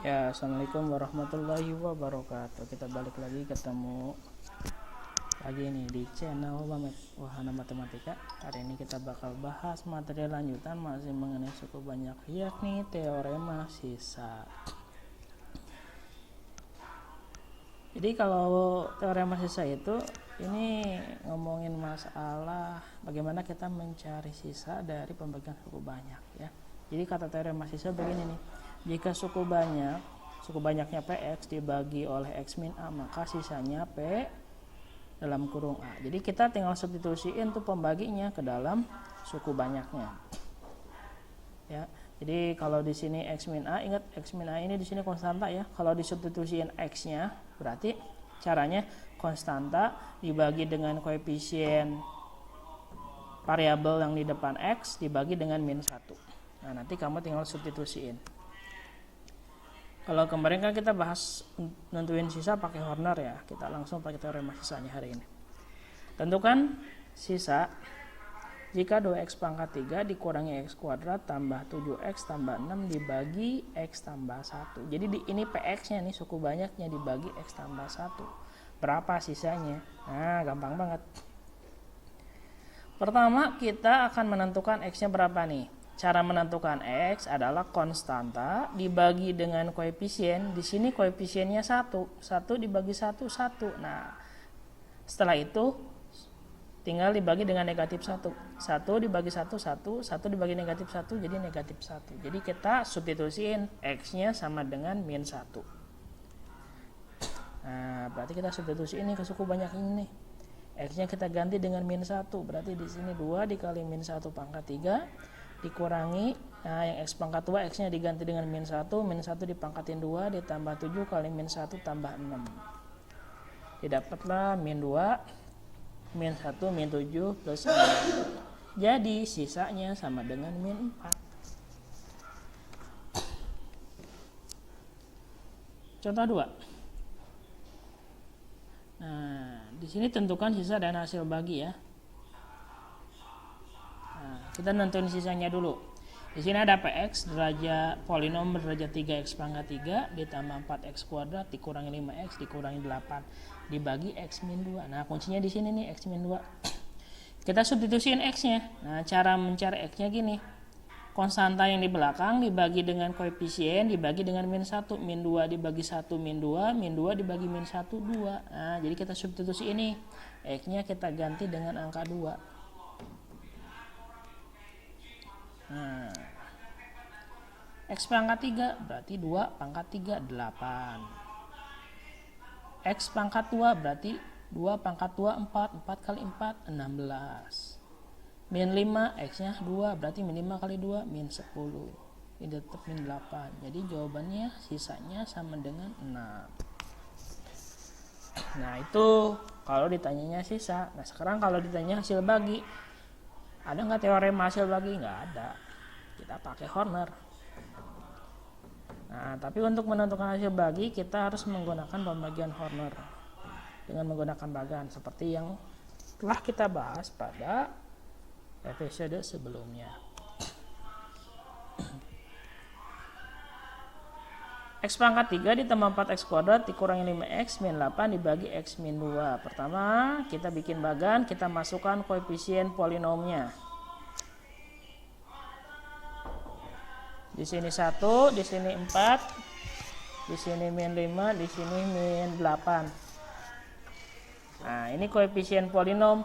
Ya, assalamualaikum warahmatullahi wabarakatuh. Kita balik lagi ketemu lagi nih di channel Wahana Matematika. Hari ini kita bakal bahas materi lanjutan masih mengenai suku banyak, yakni teorema sisa. Jadi kalau teorema sisa itu ini ngomongin masalah bagaimana kita mencari sisa dari pembagian suku banyak ya. Jadi kata teorema sisa begini nih. Jika suku banyaknya Px dibagi oleh X min A, maka sisanya P dalam kurung A. Jadi kita tinggal substitusiin tuh pembaginya ke dalam suku banyaknya. Ya. Jadi kalau di sini X min A, ingat X min A ini di sini konstanta ya. Kalau disubstitusiin X-nya, berarti caranya konstanta dibagi dengan koefisien variabel yang di depan X dibagi dengan min 1. Nah, nanti kamu tinggal substitusiin. Kalau kemarin kan kita bahas nentuin sisa pakai Horner ya, kita langsung pakai teorema sisanya hari ini. Tentukan sisa jika 2x pangkat 3 dikurangi x kuadrat tambah 7x tambah 6 dibagi x tambah 1. Jadi ini px-nya nih, suku banyaknya dibagi x tambah 1. Berapa sisanya? Nah, gampang banget. Pertama kita akan menentukan x-nya berapa nih. Cara menentukan X adalah konstanta dibagi dengan koefisien. Di sini koefisiennya 1. 1 dibagi 1, 1. Nah, setelah itu tinggal dibagi dengan negatif 1. 1 dibagi 1, 1. 1 dibagi negatif 1, jadi negatif 1. Jadi kita substitusiin X-nya sama dengan min 1. Nah, berarti kita substitusi ini ke suku banyak ini nih. X-nya kita ganti dengan min 1. Berarti di sini 2 dikali min 1 pangkat 3 dikurangi, nah yang x pangkat 2 x nya diganti dengan min 1 dipangkatin 2 ditambah 7 kali min 1 tambah 6, didapatlah min 2 min 1 min 7 plus 6. Jadi sisanya sama dengan min 4. Contoh 2. Nah, di sini tentukan sisa dan hasil bagi ya. Kita nentuin sisanya dulu. Di sini ada Px derajat polinom berderajat 3x pangkat 3 ditambah 4x kuadrat dikurangi 5x dikurangi 8 dibagi x min 2. Nah, kuncinya di sini nih x min 2. Kita substitusiin x-nya. Nah, cara mencari x-nya gini. Konstanta yang di belakang dibagi dengan koefisien dibagi dengan min 1. Min 2 dibagi 1 min 2, min 2 dibagi min 1 2. Nah, jadi kita substitusi ini. X-nya kita ganti dengan angka 2. Nah, X pangkat 3 berarti 2 pangkat 3 8. X pangkat 2 berarti 2 pangkat 2 4. 4 kali 4 16. Min 5 X nya 2 berarti min 5 kali 2 min 10. Ini tetap min 8. Jadi jawabannya sisanya sama dengan 6. Nah, itu kalau ditanyanya sisa. Nah, sekarang kalau ditanya hasil bagi, ada nggak teorema hasil bagi? Nggak ada. Kita pakai Horner. Nah, tapi untuk menentukan hasil bagi kita harus menggunakan pembagian Horner dengan menggunakan bagan seperti yang telah kita bahas pada episode sebelumnya. X pangkat 3 ditambah 4x kuadrat dikurangi 5x min 8 dibagi x min 2. Pertama kita bikin bagan, kita masukkan koefisien polinomnya. Di sini 1, di sini 4, di sini min 5, di sini min 8. Nah, ini koefisien polinom.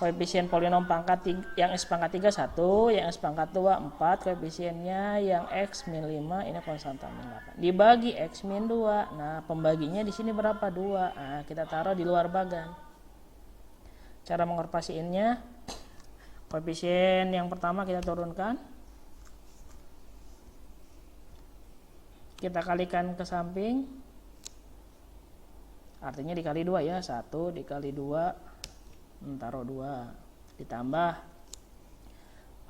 Koefisien polinom pangkat 3, yang x pangkat 3 1, yang x pangkat 2 4, koefisiennya yang x min 5 ini konstanta min 8. Dibagi x min 2. Nah, pembaginya di sini berapa? 2. Nah, kita taruh di luar bagan. Cara mengoperasiinnya, koefisien yang pertama kita turunkan. Kita kalikan ke samping. Artinya dikali 2 ya. 1 dikali 2 taruh 2 ditambah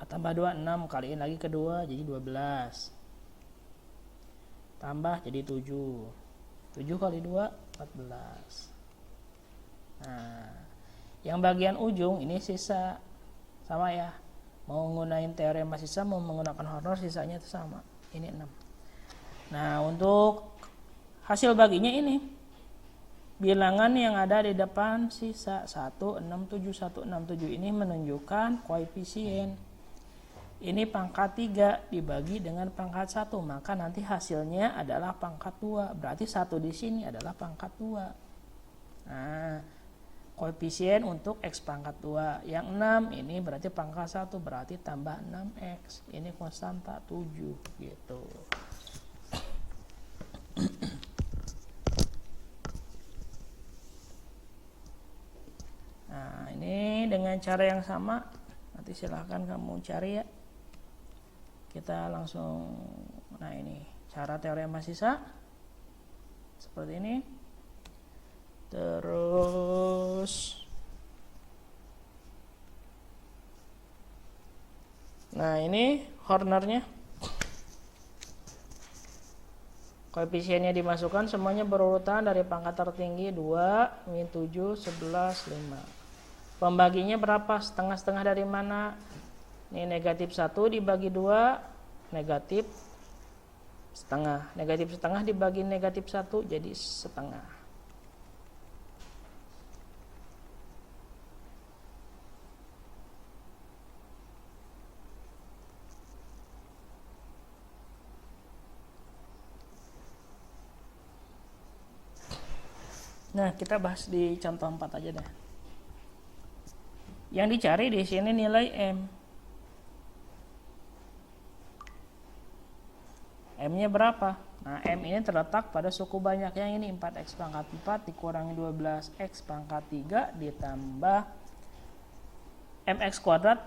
2 6 kaliin lagi ke 2 jadi 12 tambah jadi 7 kali 2 14. Nah, yang bagian ujung ini sisa sama ya, mau menggunakan teorema sisa mau menggunakan Horner sisanya itu sama. ini 6. Nah, untuk hasil baginya ini bilangan yang ada di depan sisa 167 ini menunjukkan koefisien. Ini pangkat 3 dibagi dengan pangkat 1, maka nanti hasilnya adalah pangkat 2. Berarti 1 di sini adalah pangkat 2. Nah, koefisien untuk X pangkat 2. Yang 6 ini berarti pangkat 1, berarti tambah 6X. Ini konstanta 7 gitu. Nah, ini dengan cara yang sama. Nanti silahkan kamu cari ya. Kita langsung, nah ini cara teorema sisa seperti ini. Terus nah ini Hornernya, koefisiennya dimasukkan semuanya berurutan dari pangkat tertinggi 2, min 7, 11, 5. Pembaginya berapa? Setengah-setengah dari mana? Ini negatif 1 dibagi 2, negatif setengah. Negatif setengah dibagi negatif 1 jadi setengah. Nah, kita bahas di contoh 4 aja dah. Yang dicari di sini nilai M. M-nya berapa? Nah, M ini terletak pada suku banyak yang ini 4X pangkat 4 dikurangi 12X pangkat 3 ditambah MX kuadrat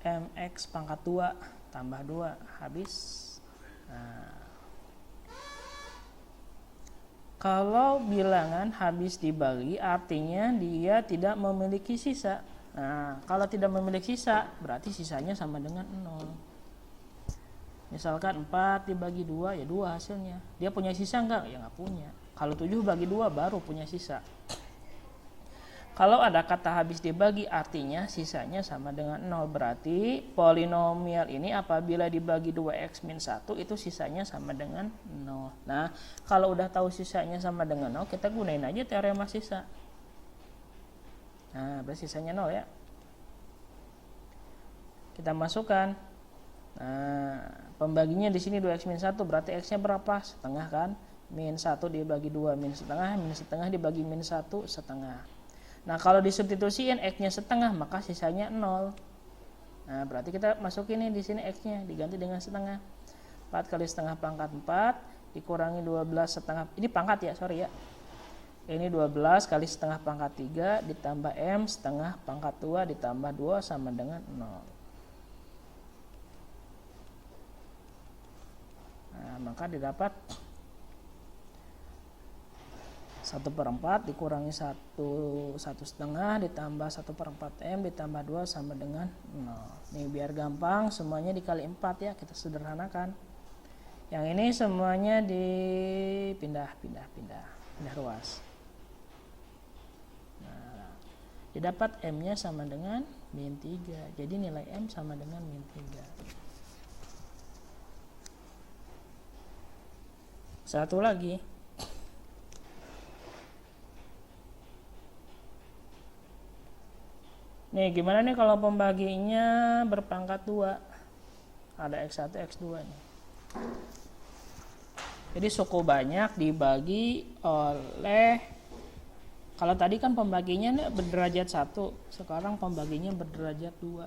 MX pangkat 2 tambah 2 habis. Nah, kalau bilangan habis dibagi artinya dia tidak memiliki sisa. Nah, kalau tidak memiliki sisa berarti sisanya sama dengan 0. Misalkan 4 dibagi 2 ya 2 hasilnya. Dia punya sisa enggak? Ya enggak punya. Kalau 7 bagi 2 baru punya sisa. Kalau ada kata habis dibagi artinya sisanya sama dengan 0. Berarti polinomial ini apabila dibagi 2x min 1 itu sisanya sama dengan 0. Nah, kalau udah tahu sisanya sama dengan 0 kita gunain aja teorema sisa. Nah, berarti sisanya 0 ya. Kita masukkan. Nah, pembaginya di sini 2x min 1 berarti x-nya berapa? Setengah kan? Min 1 dibagi 2 min setengah dibagi min 1 setengah. Nah, kalau disubstitusiin x-nya setengah maka sisanya 0. Nah, berarti kita masukin nih di sini x-nya diganti dengan setengah. 4 kali setengah pangkat 4 dikurangi 12 setengah. Ini pangkat ya, sorry ya. Ini 12 kali setengah pangkat 3 ditambah m setengah pangkat 2 ditambah 2 sama dengan 0. Nah, maka didapat 1/4 dikurangi 1 setengah ditambah 1/4 M ditambah 2 sama dengan 0. Nih biar gampang semuanya dikali 4 ya, kita sederhanakan. Yang ini semuanya dipindah ruas. Nah, didapat M-nya sama dengan min 3. Jadi nilai M sama dengan min 3. Satu lagi. Nih, gimana nih kalau pembaginya berpangkat 2? Ada X1, X2 nih. Jadi suku banyak dibagi oleh, kalau tadi kan pembaginya berderajat 1, sekarang pembaginya berderajat 2.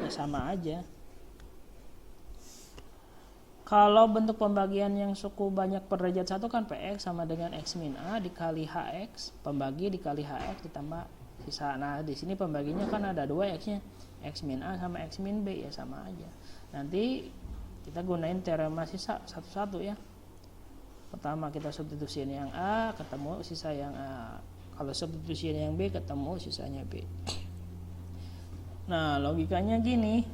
Ya sama aja. Kalau bentuk pembagian yang suku banyak berderajat 1 kan PX sama dengan X min A dikali HX, pembagi dikali HX ditambah sisa. Nah, di sini pembaginya kan ada 2 X-nya, X min A sama X min B, ya sama aja. Nanti kita gunain teorema sisa satu-satu ya. Pertama kita substitusiin yang A, ketemu sisa yang A. Kalau substitusiin yang B, ketemu sisanya B. Nah, logikanya gini.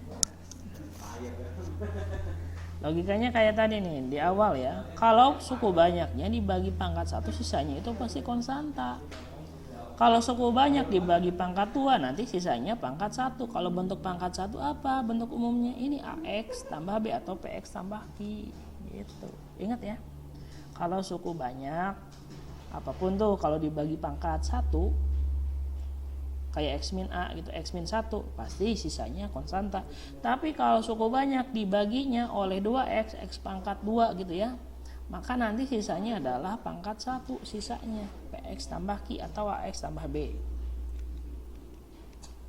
Logikanya kayak tadi nih di awal ya. Kalau suku banyaknya dibagi pangkat 1 sisanya itu pasti konstanta. Kalau suku banyak dibagi pangkat 2, nanti sisanya pangkat 1. Kalau bentuk pangkat 1 apa? Bentuk umumnya ini AX tambah B atau PX tambah Q. Gitu. Ingat ya. Kalau suku banyak, apapun tuh kalau dibagi pangkat 1, kayak X min A gitu, X min 1, pasti sisanya konstanta. Tapi kalau suku banyak dibaginya oleh 2X, X pangkat 2 gitu ya, maka nanti sisanya adalah pangkat 1 sisanya, PX tambah Q atau AX tambah B.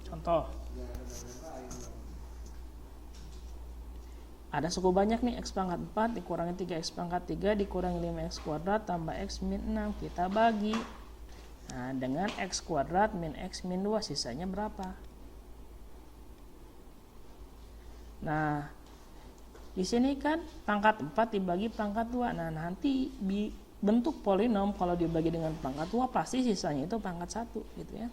Contoh, ada suku banyak nih, X pangkat 4 dikurangi 3X pangkat 3 dikurangi 5X kuadrat tambah X min 6, kita bagi. Nah, dengan X kuadrat min X min 2 sisanya berapa? Nah, di sini kan pangkat 4 dibagi pangkat 2. Nah, nanti bentuk polinom kalau dibagi dengan pangkat 2 pasti sisanya itu pangkat 1 gitu ya.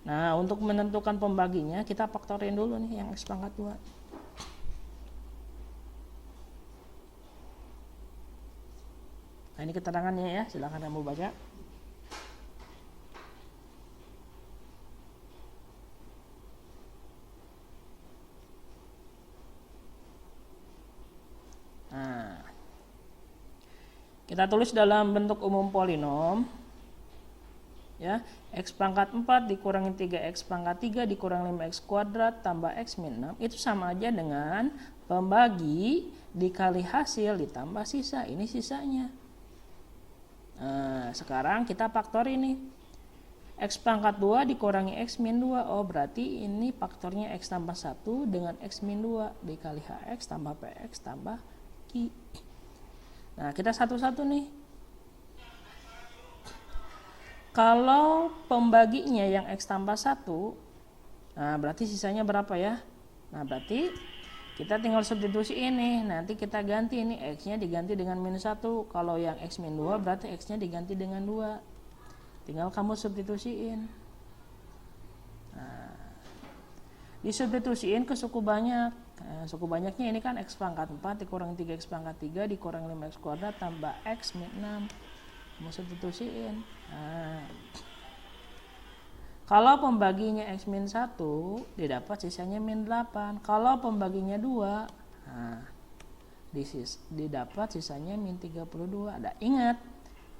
Nah, untuk menentukan pembaginya kita faktorin dulu nih yang X pangkat 2. Nah, ini keterangannya ya, silakan kamu baca. Nah, kita tulis dalam bentuk umum polinom ya, X pangkat 4 dikurangi 3X pangkat 3 dikurangi 5X kuadrat tambah X min 6 itu sama aja dengan pembagi dikali hasil ditambah sisa. Ini sisanya. Nah, sekarang kita faktor ini. X pangkat 2 dikurangi X min 2. Oh, berarti ini faktornya X tambah 1 dengan X min 2 dikali HX tambah PX tambah Q. Nah, kita satu-satu nih. Kalau pembaginya yang X tambah 1, nah berarti sisanya berapa ya? Nah, berarti kita tinggal substitusi ini. Nanti kita ganti ini, X-nya diganti dengan min 1. Kalau yang X min 2 berarti X-nya diganti dengan 2. Tinggal kamu substitusiin. Nah, disubstitusiin ke suku banyak. Nah, suku banyaknya ini kan X pangkat 4 dikurangi 3X pangkat 3 dikurangi 5X kuadrat tambah X min 6. Kamu substitusiin. Nah, kalau pembaginya X min 1 didapat sisanya min 8. Kalau pembaginya 2, nah, didapat sisanya min 32. Ada ingat,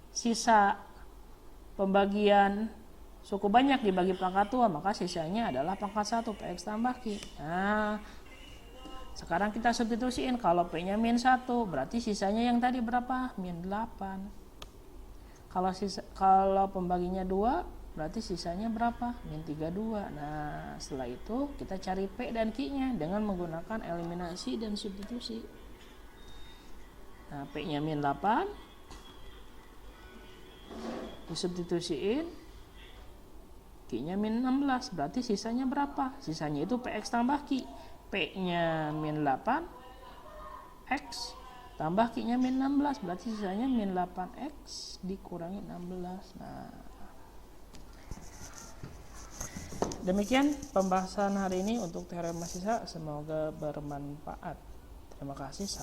sisa pembagian suku banyak dibagi pangkat 2, maka sisanya adalah pangkat 1 PX tambah Q. Nah, sekarang kita substitusiin. Kalau P-nya min 1 berarti sisanya yang tadi berapa? Min 8. Kalau pembaginya 2 berarti sisanya berapa? Min 32. Nah, setelah itu kita cari P dan Q-nya dengan menggunakan eliminasi dan substitusi. Nah, P-nya min 8 disubstitusiin, Q-nya min 16, berarti sisanya berapa? Sisanya itu PX tambah Q. P-nya min 8, X tambah Q-nya min 16, berarti sisanya min 8X dikurangi 16. Nah, demikian pembahasan hari ini untuk teorema sisa. Semoga bermanfaat. Terima kasih. Salam.